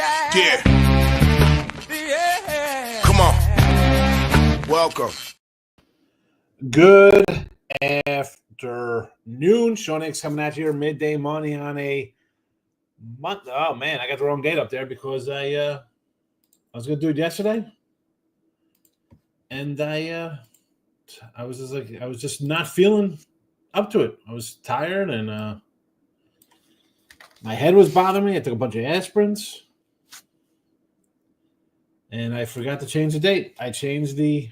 Yeah. Come on. Welcome. Good afternoon. Sean Higgs coming at you here, midday money on a month. Oh man, I got the wrong date up there because I was gonna do it yesterday, and I was just not feeling up to it. I was tired and my head was bothering me. I took a bunch of aspirins, and I forgot to change the date. I changed the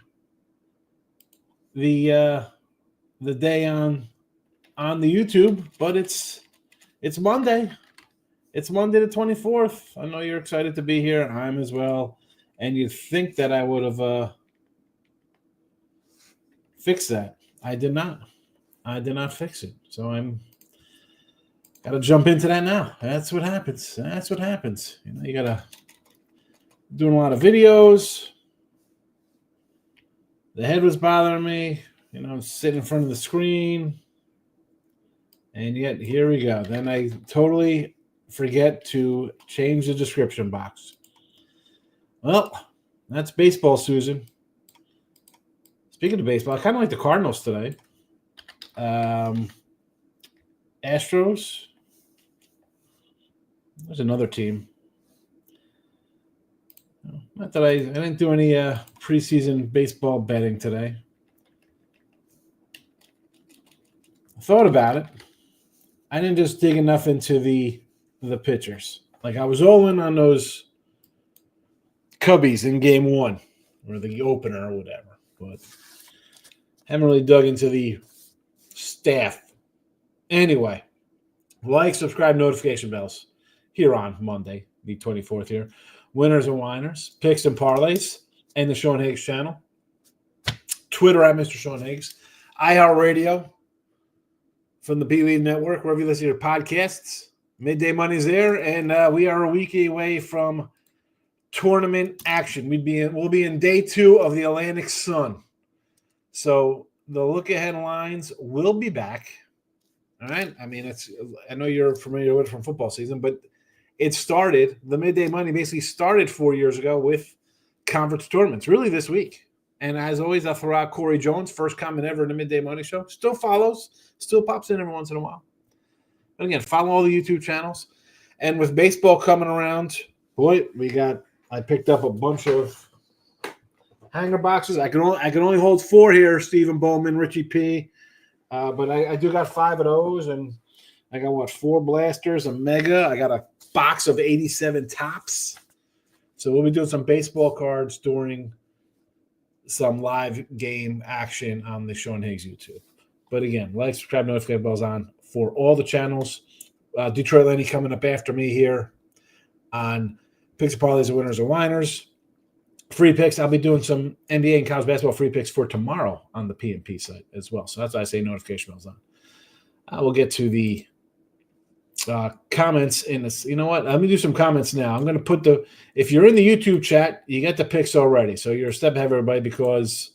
day on the YouTube, but it's Monday. It's Monday the 24th. I know you're excited to be here. I'm as well. And you'd think that I would have fixed that. I did not. I did not fix it. So I'm got to jump into that now. That's what happens. That's what happens. You know, you got to doing a lot of videos. The head was bothering me. You know, sitting in front of the screen. And yet, here we go. Then I totally forget to change the description box. Well, that's baseball, Susan. Speaking of baseball, I kind of like the Cardinals today. Astros. There's another team. Not that I didn't do any preseason baseball betting today. I thought about it. I didn't just dig enough into the pitchers. Like I was all in on those Cubbies in game one or the opener or whatever, but haven't really dug into the staff. Anyway, like, subscribe, notification bells here on Monday, the 24th here. Winners and Whiners, picks and parlays, and the Sean Higgs channel. Twitter at Mr. Sean Higgs. iHeartRadio from the B-League Network, wherever you listen to your podcasts. Midday Money's there, and we are a week away from tournament action. We'll be in day 2 of the Atlantic Sun. So the look-ahead lines will be back. All right? I mean, I know you're familiar with it from football season, but the Midday Money basically started 4 years ago with conference tournaments, really this week. And as always, I'll throw out Corey Jones, first comment ever in the Midday Money Show. Still follows, still pops in every once in a while. But again, follow all the YouTube channels. And with baseball coming around, boy, I picked up a bunch of hanger boxes. I can only hold 4 here, Stephen Bowman, Richie P. But I do got 5 of those, and I got 4 blasters, a mega. I got a box of 87 tops. So we'll be doing some baseball cards during some live game action on the Sean Higgs YouTube. But again, like, subscribe, notification bells on for all the channels. Detroit Lenny coming up after me here on Picks and Parlays and Winners and Whiners. Free picks. I'll be doing some NBA and college basketball free picks for tomorrow on the PNP site as well. So that's why I say notification bells on. We'll get to the comments in this. You know what? Let me do some comments now. I'm going to put if you're in the YouTube chat, you get the picks already. So you're a step ahead of everybody because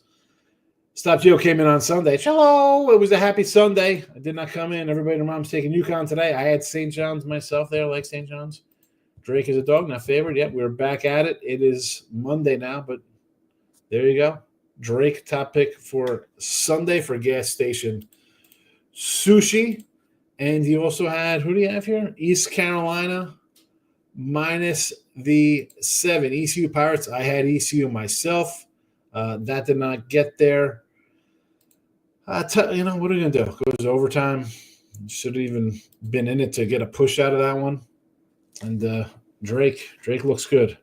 Stop Geo came in on Sunday. Hello. It was a happy Sunday. I did not come in. Everybody and mom's taking UConn today. I had St. John's myself there. I like St. John's. Drake is a dog, not favored. Yep, we're back at it. It is Monday now, but there you go. Drake top pick for Sunday for gas station sushi. And you also had, who do you have here? East Carolina minus the 7. ECU Pirates. I had ECU myself. That did not get there. What are you going to do? Goes to overtime. Should have even been in it to get a push out of that one. And Drake looks good.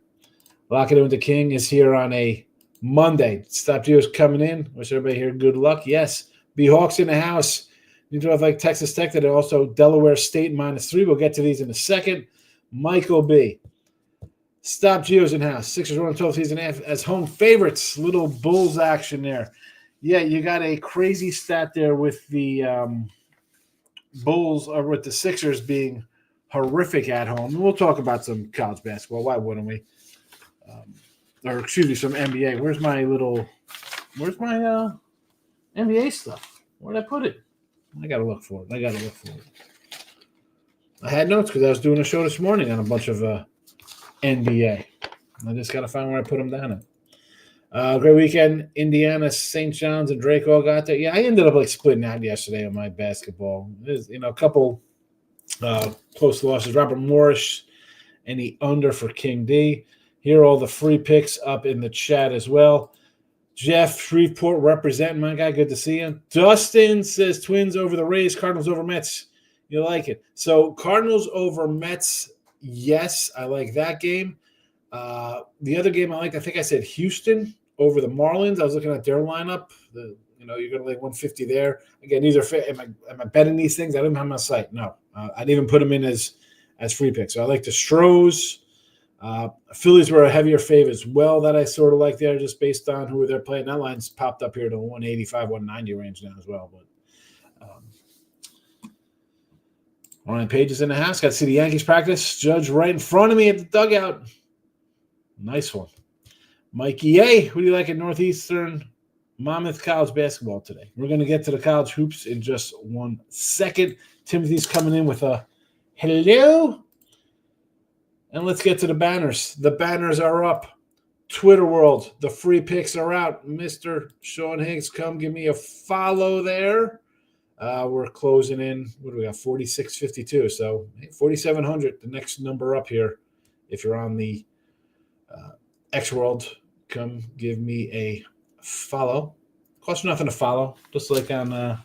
Lock it in with the King is here on a Monday. Stop Geo's coming in. Wish everybody here good luck. Yes, B-Hawks in the house. You do have like Texas Tech that are also Delaware State -3. We'll get to these in a second. Michael B. Stop Geo's in house. Sixers run 12 season half as home favorites. Little Bulls action there. Yeah, you got a crazy stat there with the Bulls or with the Sixers being horrific at home. And we'll talk about some college basketball. Why wouldn't we? Some NBA. Where's my NBA stuff? Where'd I put it? I got to look for it. I had notes because I was doing a show this morning on a bunch of NBA. I just got to find where I put them down at. Great weekend. Indiana, St. John's, and Drake all got there. Yeah, I ended up like splitting out yesterday on my basketball. There's, a couple close losses. Robert Morris and the under for King D. Here are all the free picks up in the chat as well. Jeff Shreveport representing my guy. Good to see you. Dustin says Twins over the Rays, Cardinals over Mets. You like it. So Cardinals over Mets, yes, I like that game. The other game I liked, I think I said Houston over the Marlins. I was looking at their lineup. You're going to like 150 there. Again, these are am I betting these things? I didn't have my site. No, I didn't even put them in as free picks. So I like the Stros. Phillies were a heavier favorite as well that I sort of like there just based on who they're playing. That line's popped up here to 185, 190 range now as well. But Ryan Page is in the house. Got to see the Yankees practice. Judge right in front of me at the dugout. Nice one. Mikey A., who do you like at Northeastern Monmouth College basketball today? We're going to get to the college hoops in just 1 second. Timothy's coming in with a hello. And let's get to the banners. The banners are up. Twitter world, the free picks are out. Mr. Sean Higgs, come give me a follow there. We're closing in. What do we got? 4652. So 4,700, the next number up here. If you're on the X World, come give me a follow. Costs nothing to follow, just like on the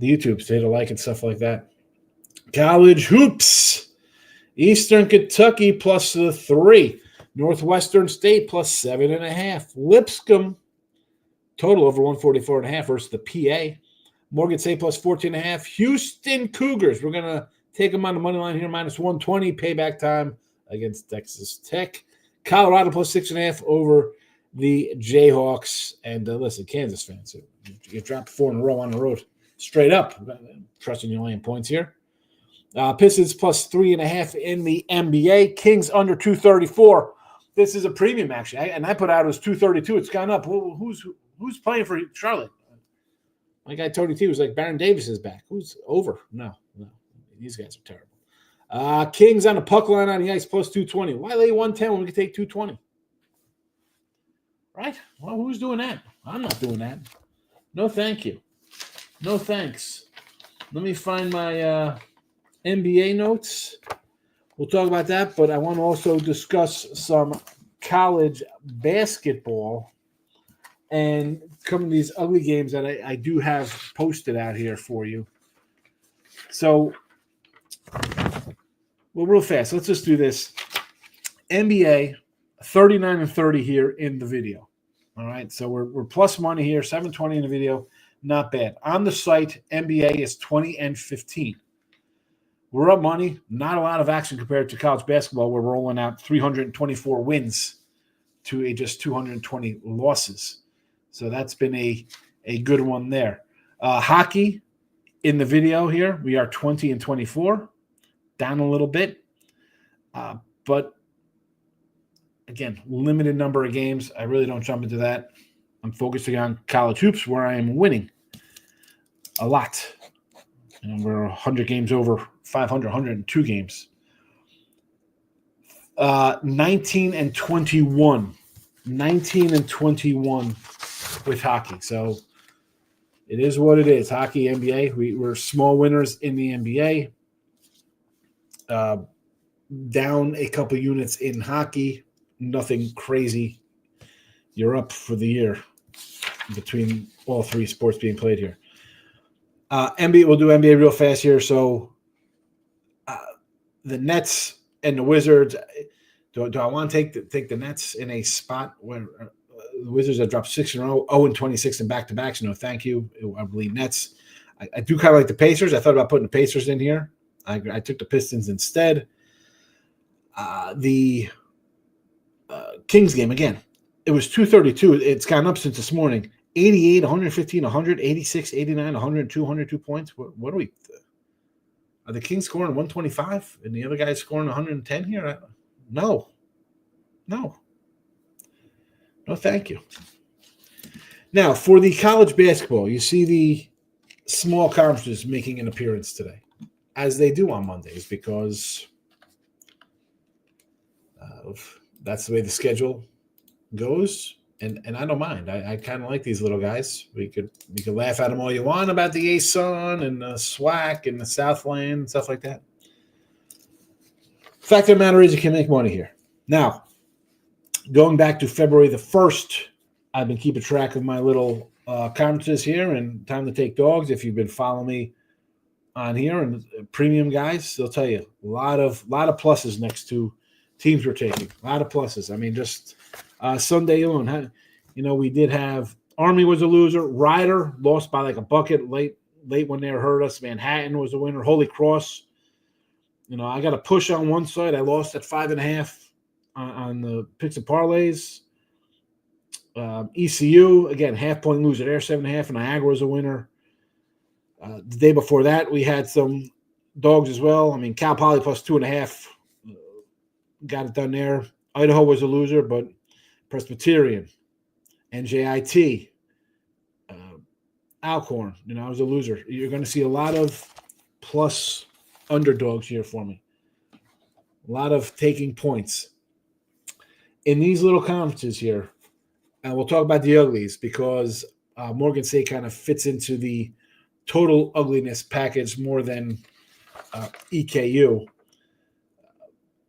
YouTube. Say to like and stuff like that. College hoops. Eastern Kentucky plus the 3. Northwestern State plus 7.5. Lipscomb total over 144.5 versus the PA. Morgan State plus 14.5. Houston Cougars. We're gonna take them on the money line here minus 120. Payback time against Texas Tech. Colorado plus 6.5 over the Jayhawks. And listen, Kansas fans, you dropped 4 in a row on the road. Straight up, trusting you laying points here. Pistons plus 3.5 in the NBA. Kings under 234. This is a premium, actually. I put out it was 232. It's gone up. Who's playing for Charlotte? My guy Tony T was like, Baron Davis is back. Who's over? No. These guys are terrible. Kings on the puck line on the ice plus 220. Why lay 110 when we can take 220? Right? Well, who's doing that? I'm not doing that. No, thank you. No, thanks. Let me find my NBA notes. We'll talk about that, but I want to also discuss some college basketball and some of these ugly games that I do have posted out here for you. So, well, real fast, let's just do this. NBA, 39-30 here in the video. All right, so we're plus money here, 720 in the video, not bad. On the site, NBA is 20-15. We're up money. Not a lot of action compared to college basketball, where we're rolling out 324 wins to just 220 losses. So that's been a good one there. Hockey in the video here, we are 20-24, down a little bit. But again, limited number of games. I really don't jump into that. I'm focusing on college hoops, where I am winning a lot. We're 100 games over 500, 102 games. 19-21. 19-21 with hockey. So it is what it is. Hockey, NBA. We're small winners in the NBA. Down a couple units in hockey. Nothing crazy. You're up for the year between all three sports being played here. NBA, we'll do NBA real fast here. So the Nets and the Wizards. Do I want to take the Nets in a spot where the Wizards have dropped 6 in a row, 0-26 in back-to-backs? No, thank you. I believe Nets. I do kind of like the Pacers. I thought about putting the Pacers in here. I took the Pistons instead. The Kings game, again, it was 232. It's gone up since this morning. 88, 115, 100, 86, 89, 102, 102 points. What are we? Are the Kings scoring 125 and the other guys scoring 110 here? No, thank you. Now, for the college basketball, you see the small conferences making an appearance today, as they do on Mondays, because That's the way the schedule goes, and I don't mind. I kind of like these little guys. We could laugh at them all you want about the ASUN and the SWAC and the Southland and stuff like that. Fact of the matter is, you can make money here. Now, going back to February the 1st, I've been keeping track of my little conferences here and time to take dogs. If you've been following me on here and premium guys, they'll tell you a lot of pluses next to teams we're taking. A lot of pluses. I mean, just Sunday alone, we did have Army was a loser. Ryder lost by like a bucket late when they hurt us. Manhattan was a winner. Holy Cross. I got a push on one side. I lost at 5.5 on the picks and parlays. ECU, again, half-point loser there, 7.5. Niagara was a winner. The day before that, we had some dogs as well. I mean, Cal Poly plus 2.5 got it done there. Idaho was a loser, but Presbyterian, NJIT, Alcorn, I was a loser. You're going to see a lot of plus underdogs here for me. A lot of taking points. In these little conferences here, and we'll talk about the uglies because Morgan State kind of fits into the total ugliness package more than EKU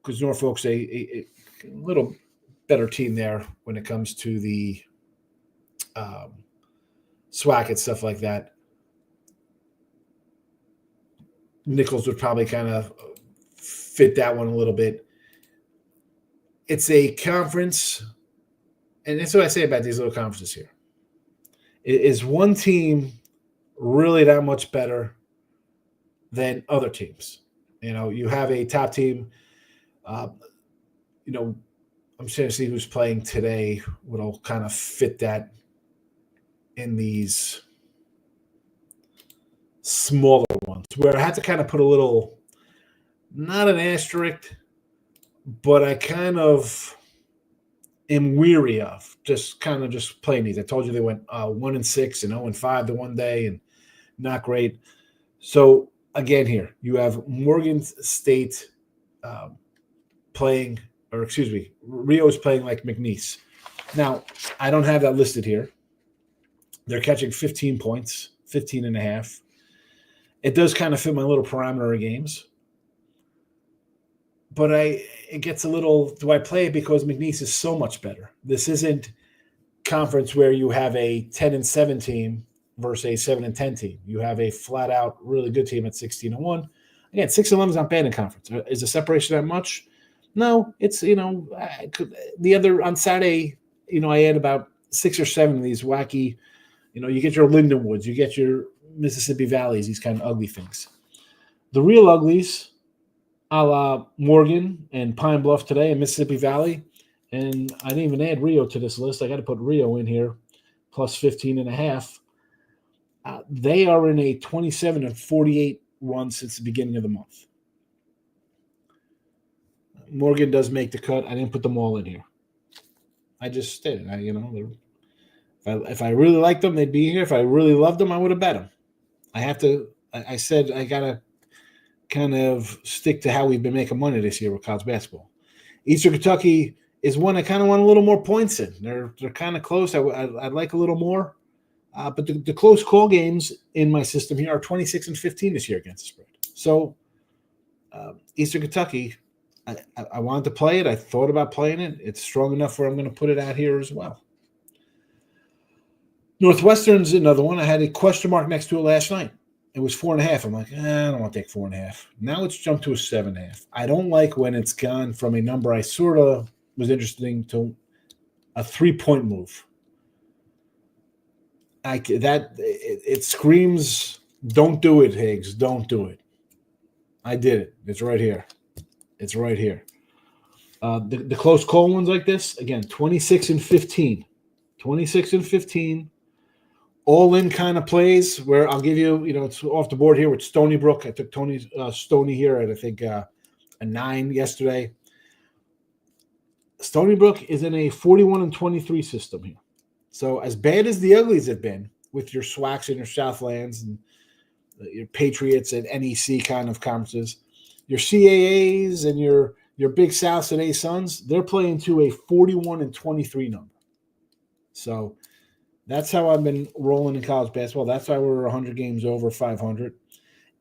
because Norfolk's a little better team there when it comes to the SWAC and stuff like that. Nichols would probably kind of fit that one a little bit. It's a conference, and that's what I say about these little conferences here. Is one team really that much better than other teams? You have a top team. I'm trying to see who's playing today. What'll kind of fit that in these smaller ones, where I had to kind of put a little, not an asterisk, but I kind of am weary of just playing these. I told you they went 1-6 and 0-5 the one day, and not great. So again, here you have Morgan State playing, or excuse me, Rio's playing like McNeese. Now I don't have that listed here. They're catching 15 points, 15.5. It does kind of fit my little parameter of games. But it gets a little, do I play it because McNeese is so much better? This isn't conference where you have a 10-7 team versus a 7-10 team. You have a flat-out really good team at 16-1. Again, 6-11 is not bad in conference. Is the separation that much? No, it's, the other, on Saturday, I had about 6 or 7 of these wacky, you get your Lindenwoods, you get your Mississippi Valleys, these kind of ugly things. The real uglies, a la Morgan and Pine Bluff today and Mississippi Valley. And I didn't even add Rio to this list. I got to put Rio in here, plus 15.5. They are in a 27-48 run since the beginning of the month. Morgan does make the cut. I didn't put them all in here. I just did it. If I really liked them, they'd be here. If I really loved them, I would have bet them. I said I got to kind of stick to how we've been making money this year with college basketball. Eastern Kentucky is one I kind of want a little more points in. They're kind of close. I'd like a little more. But the close call games in my system here are 26-15 this year against the spread. So Eastern Kentucky, I wanted to play it. I thought about playing it. It's strong enough where I'm going to put it out here as well. Northwestern's another one. I had a question mark next to it last night. It was 4.5. I'm like, I don't want to take 4.5. Now it's jumped to a 7.5. I don't like when it's gone from a number I sort of was interesting to a 3-point move. It screams, don't do it, Higgs. Don't do it. I did it. It's right here. It's right here. The close call ones like this, again, 26-15. 26-15. All-in kind of plays where I'll give you, it's off the board here with Stony Brook. I took Stony here at, I think, a 9 yesterday. Stony Brook is in a 41-23 system here. So as bad as the uglies have been with your SWACs and your Southlands and your Patriots and NEC kind of conferences, your CAAs and your your big South Today Suns, they're playing to a 41-23 number. So that's how I've been rolling in college basketball. That's why we're 100 games over 500.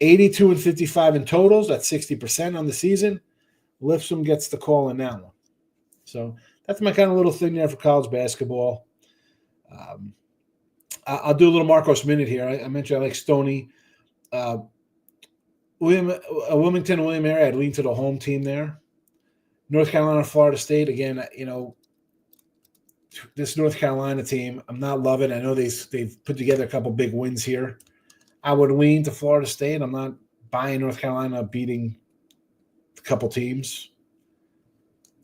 82-55 in totals. That's 60% on the season. Lipscomb gets the call in that one. So that's my kind of little thing there for college basketball. I'll do a little Marcos Minute here. I mentioned I like Stoney. Wilmington, William Mary, I'd lean to the home team there. North Carolina, Florida State, again, this North Carolina team, I'm not loving. I know they've put together a couple big wins here. I would lean to Florida State. I'm not buying North Carolina beating a couple teams.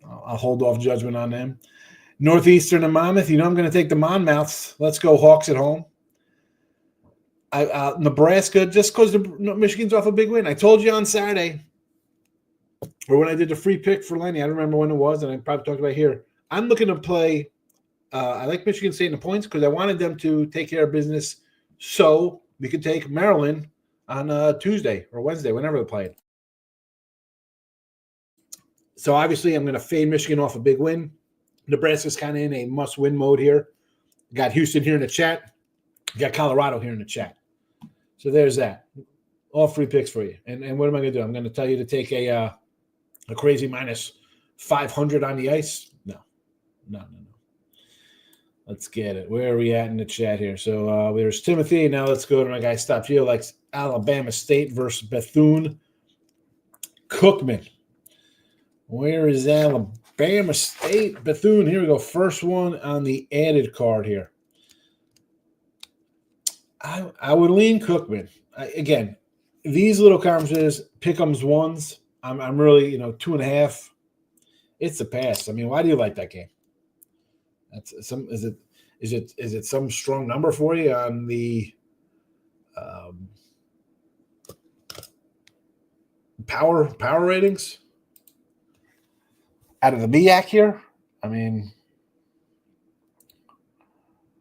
I'll hold off judgment on them. Northeastern and Monmouth, I'm going to take the Monmouths. Let's go Hawks at home. Nebraska, just because Michigan's off a big win. I told you on Saturday, or when I did the free pick for Lenny, I don't remember when it was, and I probably talked about it here. I'm looking to play. I like Michigan State in the points because I wanted them to take care of business so we could take Maryland on Tuesday or Wednesday, whenever they're playing. So obviously I'm going to fade Michigan off a big win. Nebraska's kind of in a must-win mode here. Got Houston here in the chat. Got Colorado here in the chat. So there's that. All free picks for you. And what am I going to do? I'm going to tell you to take a crazy minus 500 on the ice? No. Let's get it. Where are we at in the chat here? So there's Timothy. Now let's go to my guy Stop Gio, likes Alabama State versus Bethune-Cookman. Where is Alabama State? Bethune. Here we go. First one on the added card here. I would lean Cookman. Again, these little conferences, pick'ems ones, I'm really, 2.5. It's a pass. I mean, why do you like that game? Is it some strong number for you on the power ratings out of the MEAC here? I mean,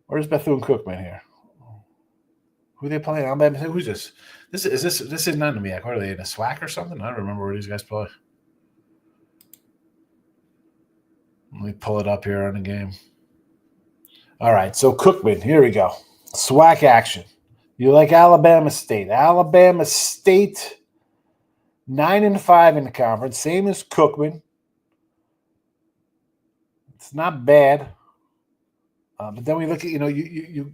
where's Bethune-Cookman here? Who they playing? Alabama. Who's this? This is not in the MEAC. What are they in a SWAC or something? I don't remember where these guys play. Let me pull it up here on the game. All right, so Cookman, here we go. SWAC action. You like Alabama State. Alabama State, 9-5 in the conference, same as Cookman. It's not bad. But then we look at, you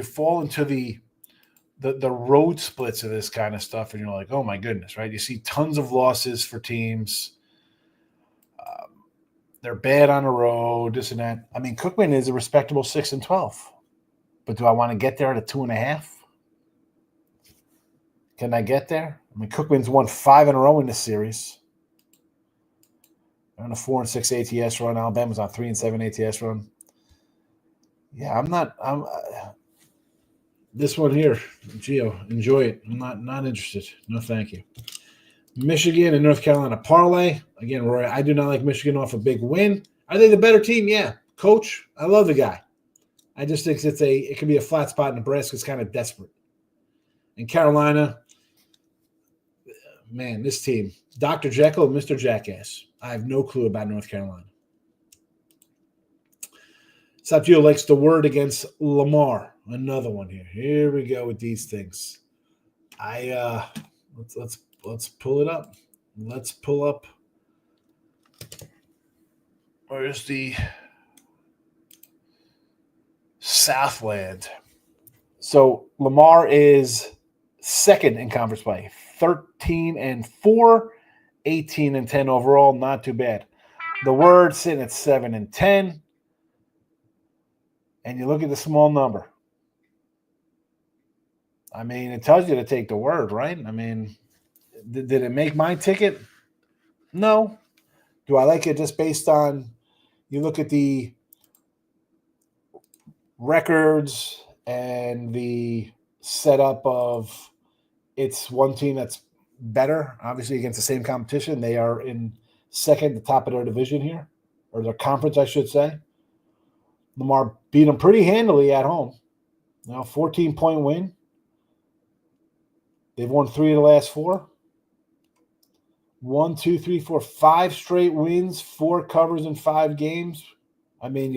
fall into the road splits of this kind of stuff, and you're like, oh my goodness, right? You see tons of losses for teams. They're bad on the road, this and that. I mean, Cookman is a respectable 6-12. But do I want to get there at a 2.5? Can I get there? I mean, Cookman's won 5 in a row in this series. They're on a 4-6 ATS run. Alabama's on 3-7 ATS run. Yeah, I'm this one here, Gio, enjoy it. I'm not interested. No, thank you. Michigan and North Carolina parlay. Again, Roy, I do not like Michigan off a big win. Are they the better team? Yeah. Coach, I love the guy. I just think it could be a flat spot. Nebraska's kind of desperate. And Carolina, man, this team, Dr. Jekyll and Mr. Jackass. I have no clue about North Carolina. Sapio likes the word against Lamar. Another one here. Here we go with these things. Let's pull it up. Let's pull up. Where's the Southland? So Lamar is second in conference play. 13-4, 18-10 overall. Not too bad. The word sitting at 7-10. And you look at the small number. I mean, it tells you to take the word, right? I mean, did it make my ticket? No. Do I like it just based on you look at the records and the setup of it's one team that's better, obviously, against the same competition. They are in second, the top of their division here, or their conference, I should say. Lamar beat them pretty handily at home. 14-point win. They've won 3 of the last 4. 1, 2, 3, 4, 5 straight wins, 4 covers in 5 games. I mean,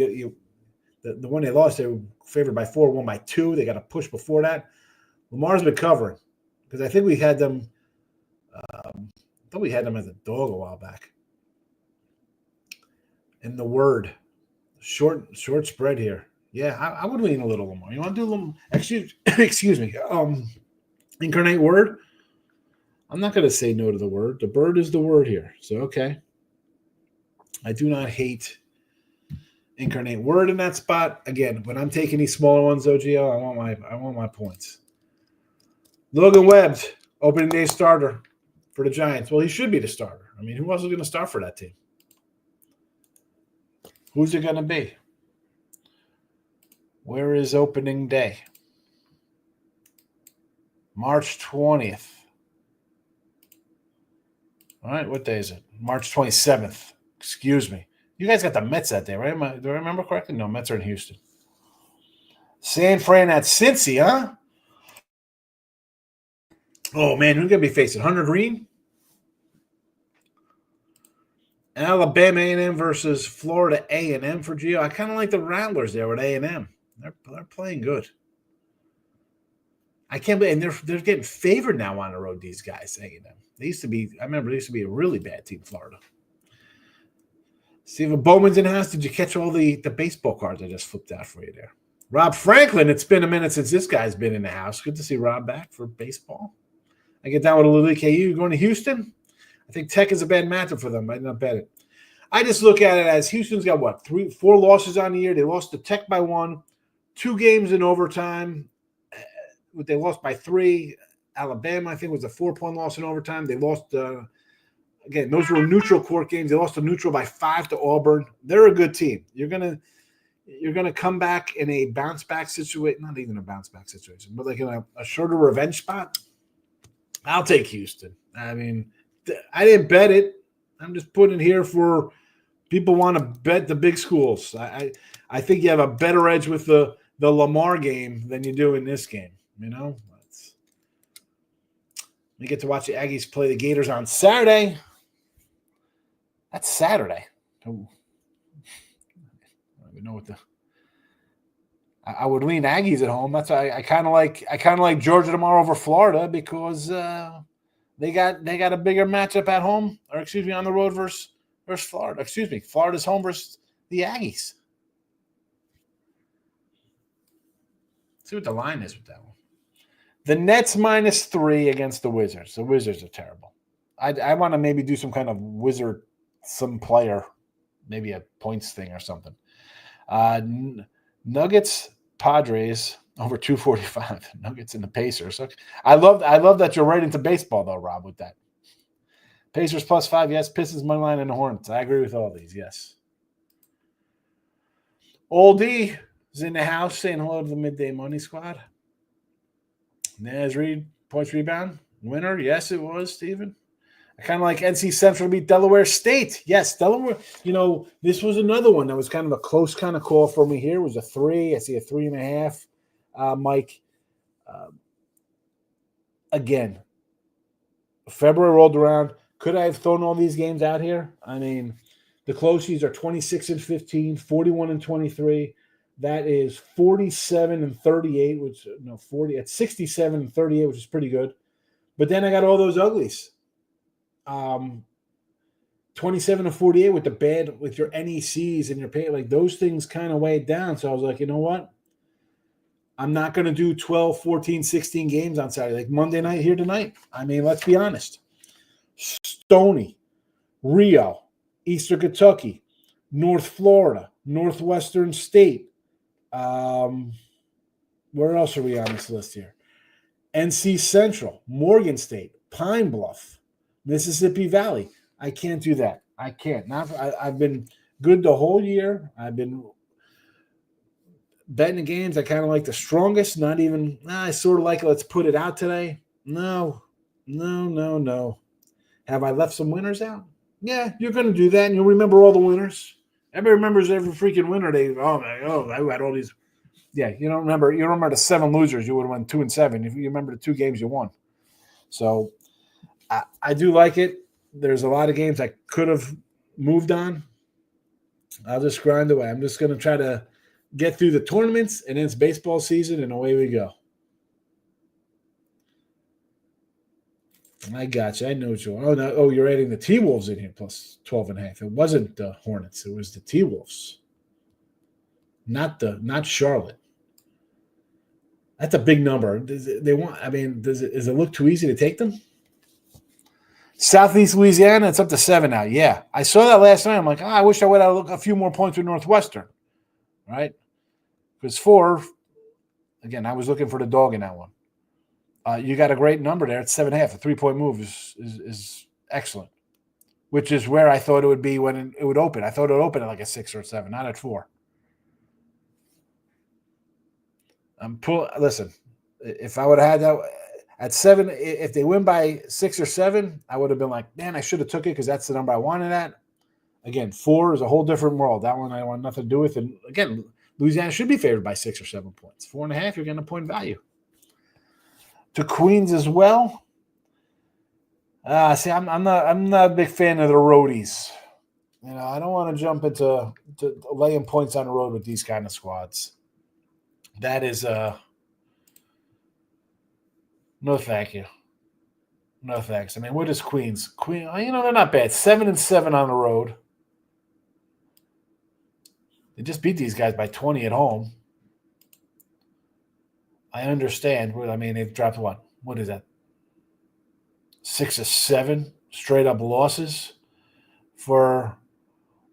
the one they lost, they were favored by 4, won by 2. They got a push before that. Lamar's been covering because I think we had them. I thought we had them as a dog a while back. And the word, short spread here. Yeah, I would lean a little Lamar. You want to do a little? Excuse me. Incarnate word. I'm not going to say no to the word. The bird is the word here. So, okay. I do not hate incarnate word in that spot. Again, when I'm taking these smaller ones, OGO, I want my points. Logan Webb, opening day starter for the Giants. Well, he should be the starter. I mean, who else is going to start for that team? Who's it going to be? Where is opening day? March 20th. All right, what day is it? March 27th. Excuse me. You guys got the Mets that day, right? Do I remember correctly? No, Mets are in Houston. San Fran at Cincy, huh? Oh, man, who's going to be facing? Hunter Green? Alabama A&M versus Florida A&M for Gio. I kind of like the Rattlers there with A&M. They're playing good. I can't believe, and they're getting favored now on the road, these guys, A&M. I remember they used to be a really bad team, Florida. Stephen Bowman's in the house. Did you catch all the baseball cards I just flipped out for you there? Rob Franklin, it's been a minute since this guy's been in the house. Good to see Rob back for baseball. I get down with a little EKU going to Houston. I think Tech is a bad matchup for them. I did not bet it. I just look at it as Houston's got, 4 losses on the year. They lost to Tech by 1, 2 games in overtime. They lost by 3. Alabama, I think, was a 4-point loss in overtime. They lost, again, those were neutral court games. They lost to neutral by 5 to Auburn. They're a good team. You're gonna come back in a bounce back situation, not even a bounce back situation, but like in a shorter revenge spot. I'll take Houston. I mean, I didn't bet it. I'm just putting it here for people want to bet the big schools. I think you have a better edge with the Lamar game than you do in this game. You know, we get to watch the Aggies play the Gators on Saturday. That's Saturday. Oh. I don't even know what I would lean Aggies at home. That's why I kind of like Georgia tomorrow over Florida because they got a bigger matchup at home, or on the road versus Florida. Florida's home versus the Aggies. Let's see what the line is with that one. The Nets -3 against the Wizards. The Wizards are terrible. I want to maybe do some kind of Wizard, some player, maybe a points thing or something. Nuggets, Padres over 245. Nuggets and the Pacers. Okay. I love that you're right into baseball though, Rob, with that. Pacers +5, yes. Pistons money line and the Hornets. I agree with all these, yes. Old D is in the house saying hello to the Midday Money Squad. Naz Reed, points rebound. Winner, yes, it was, Stephen. I kind of like NC Central to beat Delaware State. Yes, Delaware. You know, this was another one that was kind of a close kind of call for me here. It was a 3. I see a 3.5. Mike, again, February rolled around. Could I have thrown all these games out here? I mean, the closies are 26-15, 41-23. That is 47-38, 40 at 67-38, which is pretty good. But then I got all those uglies. 27-48 with your NECs and your pay, like those things kind of weighed down. So I was like, you know what? I'm not going to do 12, 14, 16 games on Saturday, like Monday night here tonight. I mean, let's be honest. Stony, Rio, Eastern Kentucky, North Florida, Northwestern State. Where else are we on this list here? NC Central, Morgan State, Pine Bluff, Mississippi Valley. I can't do that. I can't. I've been good the whole year. I've been betting the games. I kind of like the strongest. Not even. I sort of like it. Let's put it out today. No. Have I left some winners out? Yeah, you're going to do that, and you'll remember all the winners. Everybody remembers every freaking winner. I had all these. Yeah, you don't remember. You don't remember the 7 losers. You would have won 2-7 if you remember the 2 games you won. So I do like it. there's a lot of games I could have moved on. I'll just grind away. I'm just going to try to get through the tournaments, and then it's baseball season, and away we go. I got you. I know what you want. Oh, you're adding the T-Wolves in here plus 12.5. It wasn't the Hornets. It was the T-Wolves, not Charlotte. That's a big number. Does it look too easy to take them? Southeast Louisiana, it's up to 7 now. Yeah, I saw that last night. I'm like, I wish I would have a few more points with Northwestern, right? Because 4, again, I was looking for the dog in that one. You got a great number there. It's 7.5. A 3-point move is excellent, which is where I thought it would be when it would open. I thought it would open at like a 6 or 7, not at 4. Listen, if I would have had that at 7, if they win by 6 or 7, I would have been like, man, I should have took it because that's the number I wanted at. Again, 4 is a whole different world. That one I want nothing to do with. And again, Louisiana should be favored by 6 or 7 points. 4.5, you're getting a point value. To Queens as well. See, I'm not a big fan of the roadies. I don't want to jump into laying points on the road with these kind of squads. That is no thank you. No thanks. I mean, what is Queens? They're not bad. 7-7 on the road. They just beat these guys by 20 at home. I understand. I mean, they've dropped what? What is that? 6 or 7 straight up losses for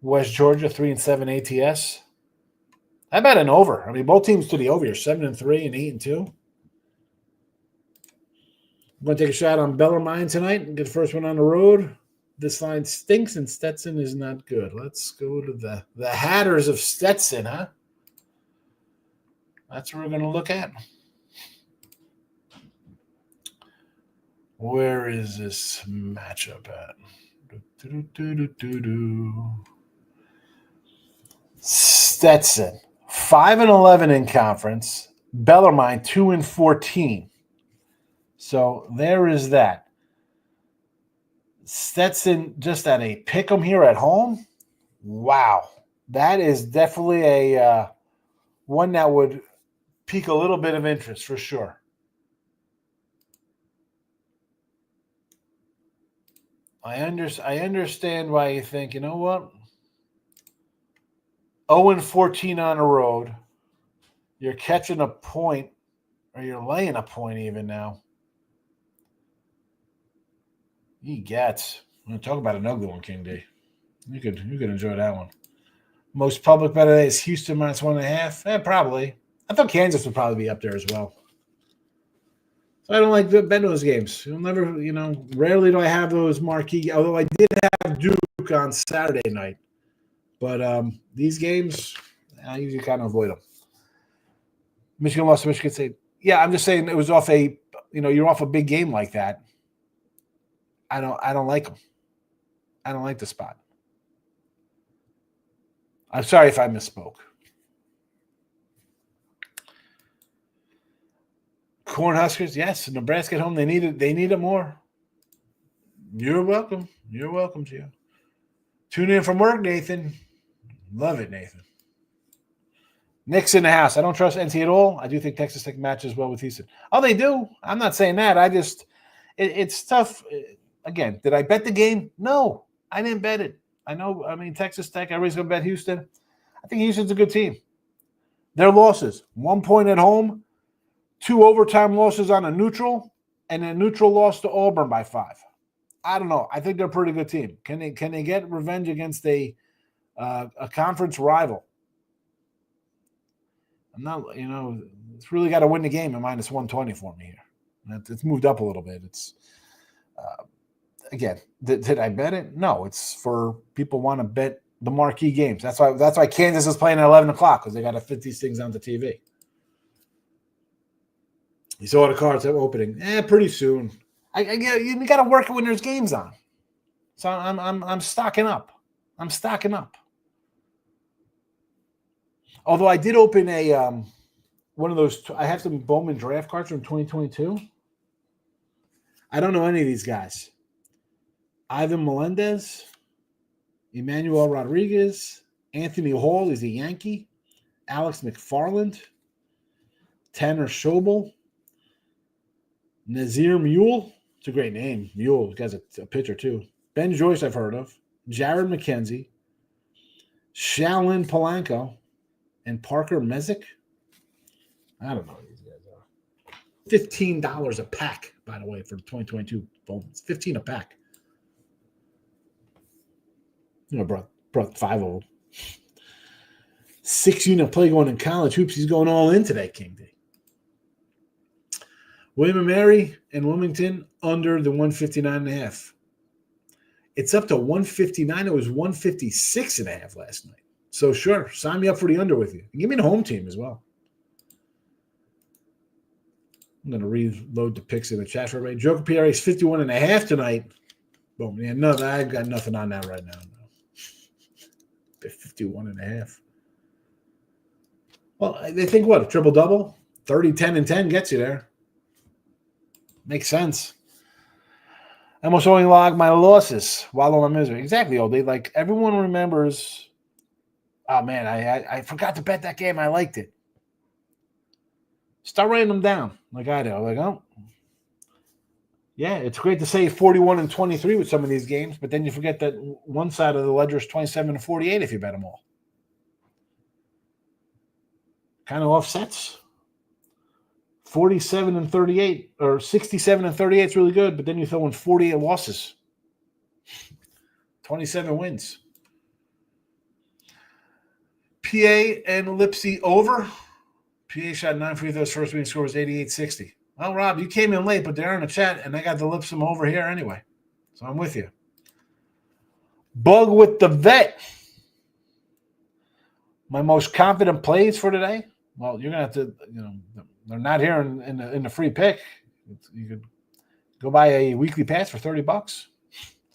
West Georgia, 3-7 ATS. How about an over? I mean, both teams to the over. You're 7-3 and 8-2. I'm going to take a shot on Bellarmine tonight and get the first one on the road. This line stinks and Stetson is not good. Let's go to the Hatters of Stetson, huh? That's what we're going to look at. Where is this matchup at? Stetson, 5-11 in conference. Bellarmine, 2-14. So there is that. Stetson just at a pick 'em here at home. Wow. That is definitely a one that would pique a little bit of interest for sure. I understand why you think, you know what? 0-14 on the road. You're catching a point, or you're laying a point even now. You get. I'm going to talk about an ugly one, King D. You could enjoy that one. Most public bet today is Houston minus 1.5. Probably. I thought Kansas would probably be up there as well. So I don't like betting those games. You'll never, rarely do I have those marquee. Although I did have Duke on Saturday night, but these games I usually kind of avoid them. Michigan lost to Michigan State. Yeah, I'm just saying it was off you're off a big game like that. I don't like them. I don't like the spot. I'm sorry if I misspoke. Cornhuskers, yes. Nebraska at home, they need it more. You're welcome. You're welcome, Gio. Tune in from work, Nathan. Love it, Nathan. Nick's in the house. I don't trust NC at all. I do think Texas Tech matches well with Houston. Oh, they do. I'm not saying that. It's tough. Again, did I bet the game? No, I didn't bet it. Texas Tech, everybody's going to bet Houston. I think Houston's a good team. Their losses, 1 point at home, 2 overtime losses on a neutral, and a neutral loss to Auburn by 5. I don't know. I think they're a pretty good team. Can they get revenge against a conference rival? I'm not, it's really got to win the game at minus 120 for me here. It's moved up a little bit. It's again, did I bet it? No, it's for people want to bet the marquee games. That's why Kansas is playing at 11 o'clock because they got to fit these things on the TV. You saw the cards opening. Pretty soon. You got to work it when there's games on. So I'm stocking up. I'm stocking up. Although I did open a one of those. I have some Bowman draft cards from 2022. I don't know any of these guys. Ivan Melendez, Emmanuel Rodriguez, Anthony Hall is a Yankee, Alex McFarland, Tanner Schobel, Nazir Mule. It's a great name. Mule. The guy's a pitcher, too. Ben Joyce, I've heard of. Jared McKenzie, Shaolin Polanco, and Parker Mesick. I don't know who these guys are. $15 a pack, by the way, for the 2022 Bowmans. $15 a pack. You know, brought 5 of them. 6 unit play going in college hoops. He's going all in today, King D. William & Mary and Wilmington under the 159.5. It's up to 159. It was 156.5 last night. So sure, sign me up for the under with you. Give me the home team as well. I'm going to reload the picks in the chat for everybody. Joker Pierre is 51.5 tonight. Boom. Yeah, no, I've got nothing on that right now. No. 51.5. Well, they think what? A triple-double? 30, 10, and 10 gets you there. Makes sense. I almost only log my losses while I'm misery. Exactly, old. Like everyone remembers. Oh man, I forgot to bet that game. I liked it. Start writing them down like I do. Like, oh, yeah, it's great to say 41-23 with some of these games, but then you forget that one side of the ledger is 27-48 if you bet them all. Kind of offsets. 47-38 or 67-38 is really good, but then you throw in 48 losses. 27 wins. PA and Lipsy over. PA shot 9 free throws. First winning score was 88-60. Well, Rob, you came in late, but they're in the chat, and I got the Lipsum over here anyway. So I'm with you. Bug with the vet. My most confident plays for today. Well, you're going to have to, they're not here in the free pick. You could go buy a weekly pass for $30. $30.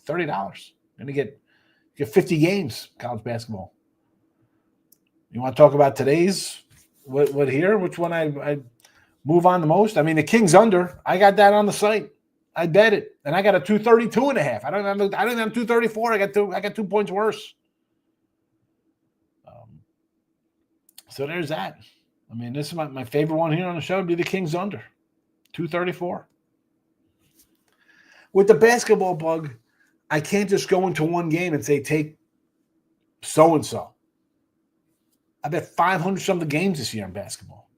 You're going to get 50 games college basketball. You want to talk about today's what here? Which one I move on the most? I mean, the Kings under. I got that on the site. I bet it, and I got a 232.5. I don't have 234. I got 2 points worse. So there's that. I mean, this is my favorite one here on the show would be the Kings under, 234. With the basketball bug, I can't just go into one game and say, take so-and-so. I bet 500-something games this year in basketball.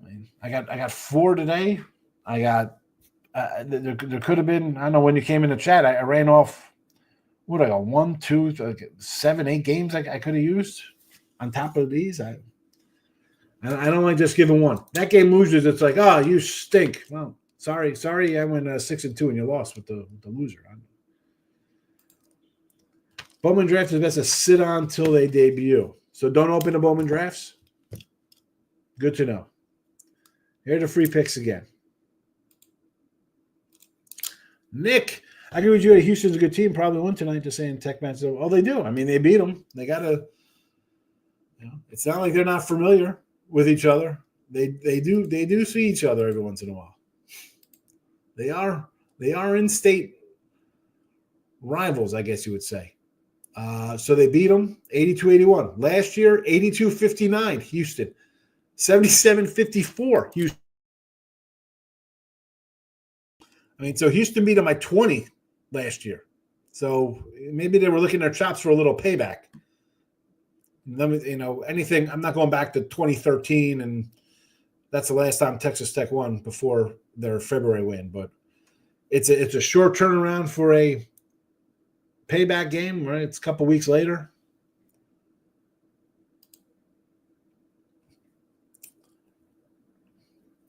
I mean, I got 4 today. I got there could have been, I don't know when you came in the chat, I ran off, what I got, 1, 2, 7, 8 games I could have used on top of these. I don't like just giving one. That game loses, it's like, oh, you stink. Well, sorry, I went 6-2 and you lost with the loser. Bowman draft is best to sit on until they debut. So don't open the Bowman drafts. Good to know. Here are the free picks again. Nick, I agree with you. Houston's a good team. Probably won tonight. Just saying Tech match. Oh, they do. I mean, they beat them. They got to. It's not like they're not familiar with each other. They do see each other every once in a while. They are in-state rivals, I guess you would say. So they beat them 82-81. Last year, 82-59, Houston. 77-54, Houston. I mean, so Houston beat them by 20 last year. So maybe they were licking their chops for a little payback. Anything. I'm not going back to 2013, and that's the last time Texas Tech won before their February win. But it's a short turnaround for a payback game, right? It's a couple weeks later.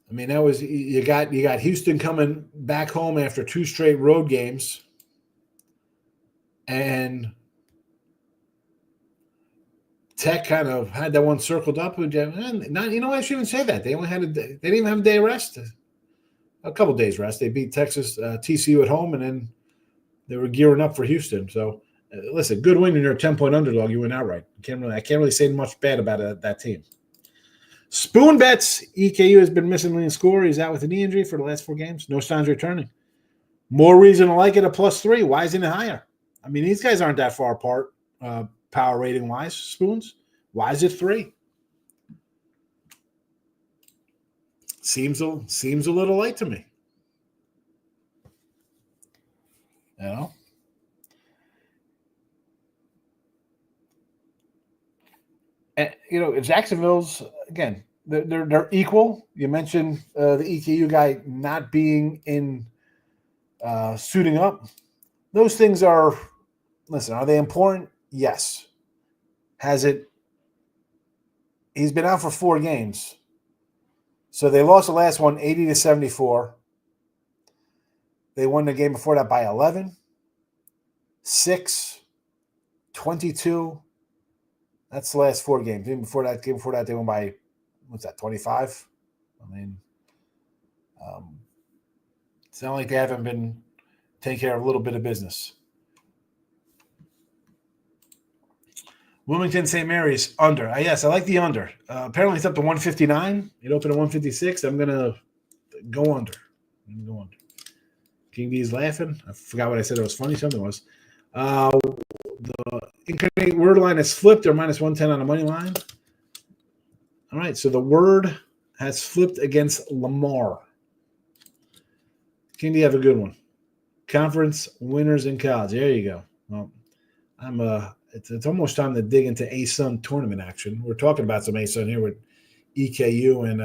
I mean, that was you got Houston coming back home after 2 straight road games, and Tech kind of had that one circled up. I shouldn't even say that. They only had they didn't even have a day of rest, a couple days rest. They beat Texas TCU at home, and then they were gearing up for Houston. So, listen, good win, and you're a 10-point underdog. You win outright. I can't really say much bad about that team. Spoon bets. EKU has been missing leading scorer. He's out with a knee injury for the last 4 games. No signs returning. More reason to like it at +3. Why isn't it higher? I mean, these guys aren't that far apart, power rating wise. Spoons. Why is it 3? Seems a little late to me. You know. And Jacksonville's again. They're equal. You mentioned the EKU guy not being in suiting up. Those things are. Listen, are they important? Yes. Has it? He's been out for 4 games. So they lost the last one 80-74. They won the game before that by 11, 6, 22. That's the last 4 games. Game before that, they won by, 25? I mean, it's not like they haven't been taking care of a little bit of business. Wilmington St. Mary's under. Yes, I like the under. Apparently it's up to 159. It opened at 156. I'm going to go under. King D's laughing. I forgot what I said. It was funny. Something was. The incarnate word line has flipped. They're -110 on the money line. All right, so the word has flipped against Lamar. King D, have a good one. Conference winners in college. There you go. Well, it's almost time to dig into ASUN tournament action. We're talking about some ASUN here with EKU and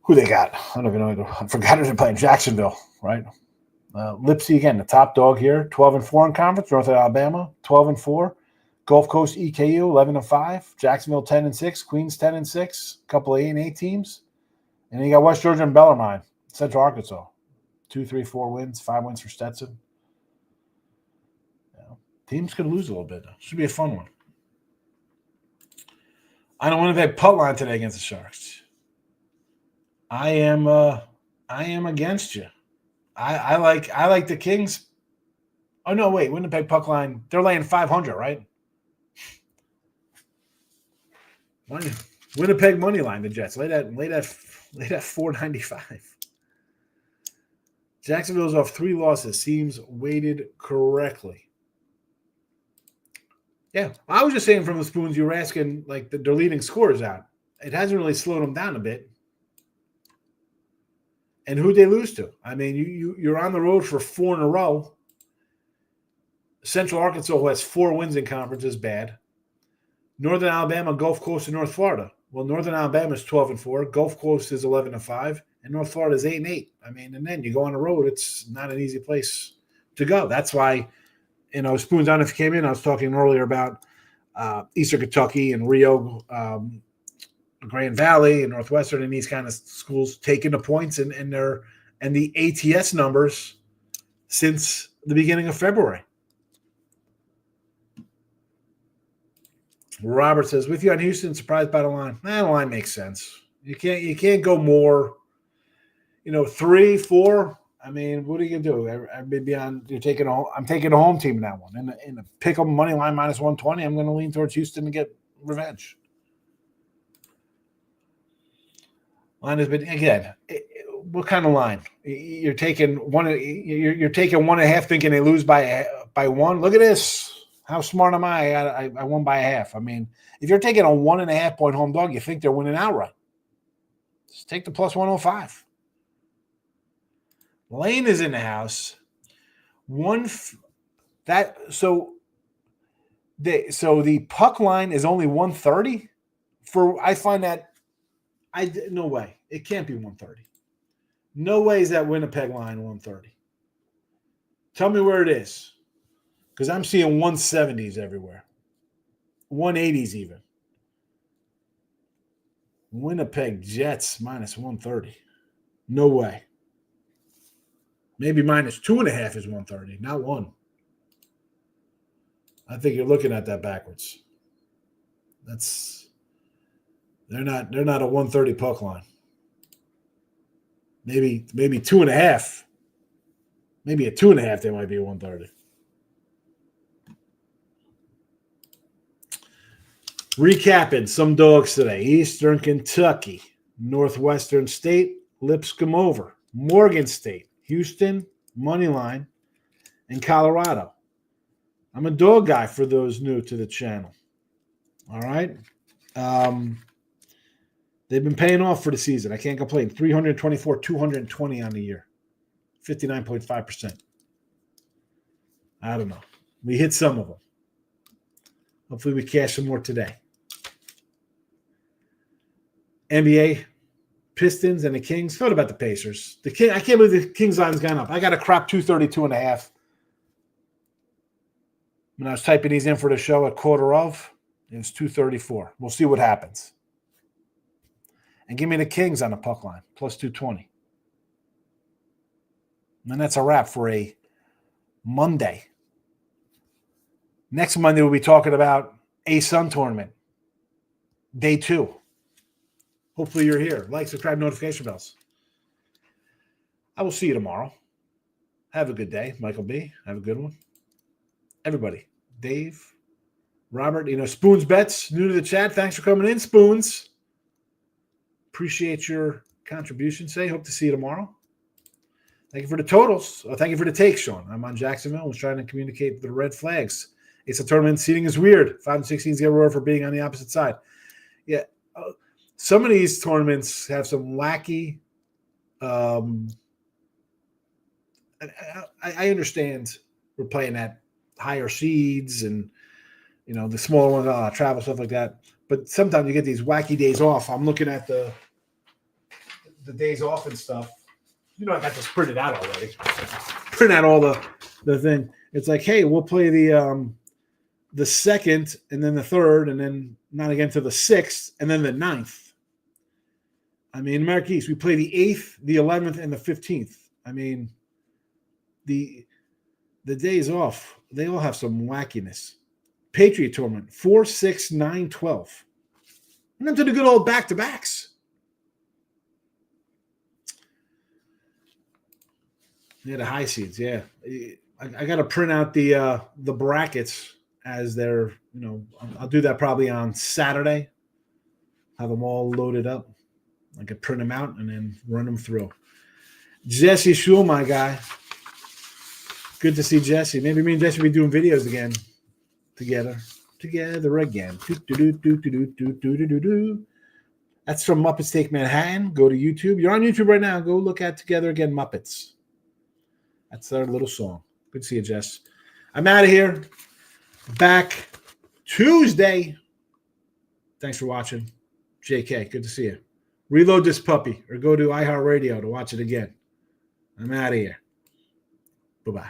who they got. I don't even know. I forgot who they're playing. Jacksonville, right? Lipsy again, the top dog here. 12-4 in conference. North Alabama, 12-4. Gulf Coast EKU, 11-5. Jacksonville, 10-6. Queens, 10-6. A couple of 8-8 teams, and then you got West Georgia and Bellarmine, Central Arkansas, 2, 3, 4 wins, 5 wins for Stetson. Teams could lose a little bit. Should be a fun one. I don't want to bet putt line today against the Sharks. I am against you. I like the Kings. Oh no, wait, Winnipeg puck line. They're laying 500, right? Winnipeg money line. The Jets lay that 495. Jacksonville's off 3 losses. Seems weighted correctly. Yeah, I was just saying from the Spoons, you were asking like their leading scorers out. It hasn't really slowed them down a bit. And who'd they lose to? I mean, you're on the road for 4 in a row. Central Arkansas, who has 4 wins in conference, is bad. Northern Alabama, Gulf Coast, and North Florida. Well, Northern Alabama is 12-4. Gulf Coast is 11-5. And North Florida is 8-8. I mean, and then you go on the road, it's not an easy place to go. That's why, Spoons, I don't know if you came in, I was talking earlier about Eastern Kentucky and Rio, Grand Valley and Northwestern and these kind of schools taking the points and the ATS numbers since the beginning of February. Robert says, with you on Houston, surprised by the line. The line makes sense. You can't go more, 3, 4. I mean, what are you gonna do? I'm taking a home team in that one. In the pick 'em money line -120, I'm gonna lean towards Houston to get revenge. Line has been again. What kind of line? You're taking one. You're taking 1.5, thinking they lose by 1. Look at this. How smart am I? I won by 1/2. I mean, if you're taking a 1.5 point home dog, you think they're winning outright. Just take the +105. Lane is in the house. The puck line is only 130. I find that no way. It can't be 130. No way is that Winnipeg line 130. Tell me where it is. Because I'm seeing 170s everywhere. 180s even. Winnipeg Jets -130. No way. Maybe -2.5 is 130, not 1. I think you're looking at that backwards. They're not a 130 puck line. Maybe 2.5. Maybe at 2.5 they might be 130. Recapping some dogs today. Eastern Kentucky, Northwestern State, Lipscomb over. Morgan State, Houston, money line, and Colorado. I'm a dog guy for those new to the channel. All right. They've been paying off for the season. I can't complain. 324, 220 on the year. 59.5%. I don't know. We hit some of them. Hopefully we cash some more today. NBA, Pistons, and the Kings. Thought about the Pacers. I can't believe the Kings line's gone up. I got a crap 232.5. When I was typing these in for the show at quarter of, it was 234. We'll see what happens. And give me the Kings on the puck line, plus 220. And that's a wrap for a Monday. Next Monday, we'll be talking about a Sun tournament, day 2. Hopefully you're here. Like, subscribe, notification bells. I will see you tomorrow. Have a good day. Michael B., have a good one. Everybody, Dave, Robert, Spoons Bets, new to the chat. Thanks for coming in, Spoons. Appreciate your contribution today. Hope to see you tomorrow. Thank you for the totals. Thank you for the takes, Sean. I'm on Jacksonville. I was trying to communicate the red flags. It's a tournament. Seating is weird. 5 and 16s get rewarded for being on the opposite side. Yeah. Some of these tournaments have some wacky. I understand we're playing at higher seeds and, the smaller ones, travel, stuff like that. But sometimes you get these wacky days off. I'm looking at the days off and stuff. I got this printed out already. Print out all the thing. It's like, hey, we'll play the 2nd and then the 3rd and then not again to the 6th and then the 9th. I mean, America East, we play the 8th, the 11th, and the 15th. I mean, the days off, they all have some wackiness. Patriot tournament, 4, 6, 9, 12. And then to the good old back-to-backs. Yeah, the high seeds, yeah. I got to print out the brackets as they're, I'll do that probably on Saturday. Have them all loaded up. I could print them out and then run them through. Jesse Shul, my guy. Good to see Jesse. Maybe me and Jesse will be doing videos again together again. That's from Muppets Take Manhattan. Go to YouTube. You're on YouTube right now. Go look at Together Again Muppets. That's their little song. Good to see you, Jess. I'm out of here. Back Tuesday. Thanks for watching. JK, good to see you. Reload this puppy or go to iHeartRadio to watch it again. I'm out of here. Bye-bye.